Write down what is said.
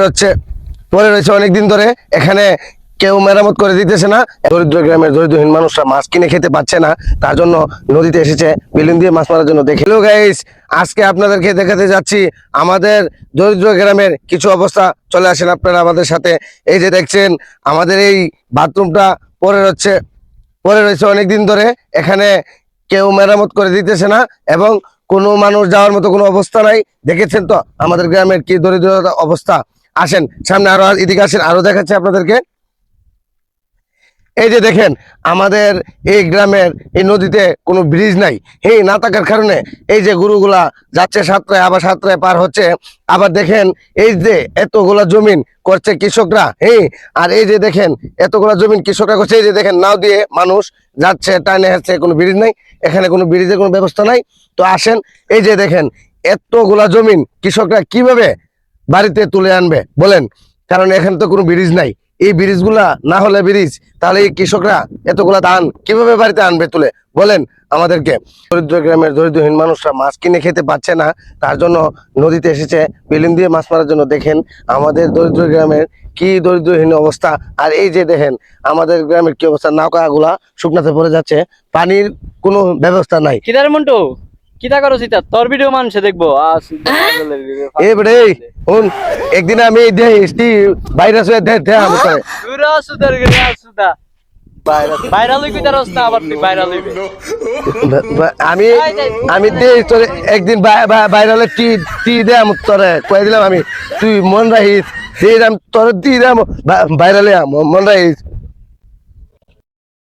হচ্ছে পরে রয়েছে অনেকদিন ধরে এখানে কেউ মেরামত করে দিতেছে না। দরিদ্র গ্রামের দরিদ্রহীন মানুষরা মাছ কিনে খেতে পাচ্ছে না, তার জন্য নদীতে এসেছে বেলুন দিয়ে মাছ মারার জন্য। দেখে হ্যালো গাইস, আজকে আপনাদেরকে দেখাতে যাচ্ছি আমাদের দরিদ্র গ্রামের কিছু অবস্থা। চলে আসেন আপনারা আমাদের সাথে। এই যে দেখছেন আমাদের এই বাথরুমটা পরে রয়েছে অনেকদিন ধরে এখানে কেউ মেরামত করে দিতেছে না এবং কোনো মানুষ যাওয়ার মতো কোনো অবস্থা নাই। দেখেছেন তো আমাদের গ্রামের কি দরিদ্রতা অবস্থা। আসেন সামনে, আরো এদিকে আসেন, আরো দেখাচ্ছি আপনাদেরকে। এই যে দেখেন আমাদের এই গ্রামের এই নদীতে কোনো ব্রিজ নাই, না থাকার কারণে এই যে গরুগুলা যাচ্ছে সাতটায়, আবার সাতটায় পার হচ্ছে। আবার দেখেন এই যে এতগুলা জমিন করছে কৃষকরা, আর এই যে দেখেন এতগুলা জমিন কৃষকরা করছে। এই যে দেখেন নাও দিয়ে মানুষ যাচ্ছে, টানে যাচ্ছে, কোনো ব্রিজ নাই, এখানে কোনো ব্রিজের কোনো ব্যবস্থা নাই। তো আসেন, এই যে দেখেন এতগুলা জমিন কৃষকরা কিভাবে বাড়িতে তুলে আনবে বলেন, কারণ এখানে তো কোনো ব্রিজ নাই। এই ব্রিজগুলা না হলে ব্রিজ, তাহলে এই কৃষকরা এতগুলা ধান কিভাবে বাড়িতে আনবে তুলে বলেন আমাদেরকে। দরিদ্র গ্রামের দরিদ্রহীন মানুষরা মাছ কিনে খেতে পাচ্ছে না, তার জন্য নদীতে এসেছে বেলুন দিয়ে মাছ মারার জন্য। দেখেন আমাদের দরিদ্র গ্রামের কি দরিদ্রহীন অবস্থা। আর এই যে দেখেন আমাদের গ্রামের কি অবস্থা, নৌকাগুলা শুকনাতে পড়ে যাচ্ছে, পানির কোনো ব্যবস্থা নাই। কিদার মন্টু কিতা করো সিতা তোর ভিডিও মানুষে দেখবো এবারে শুন, একদিন আমি দেখছি ভাইরাস হয়ে আমি আমি আমি তোর একদিন ভাইরালের টি দাম তোরে কয়ে দিলাম আমি, তুই মন রাখিস, তোর টি দাম ভাইরালে মন রাখিস।